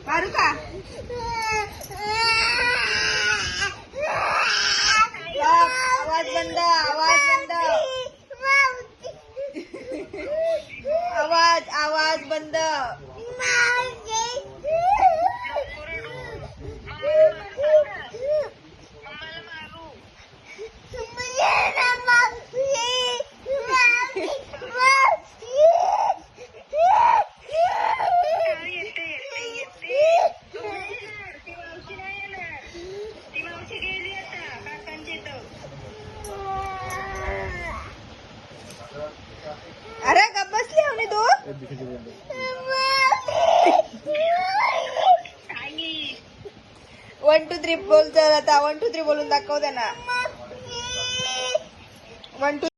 मारू का? आवाज बंद, आवाज बंद, आवाज बंद. अरे गप बसली होनी तू. 1 2 3 बोल. तर आता 1 2 3 बोलून दाखव त्यांना. 1 2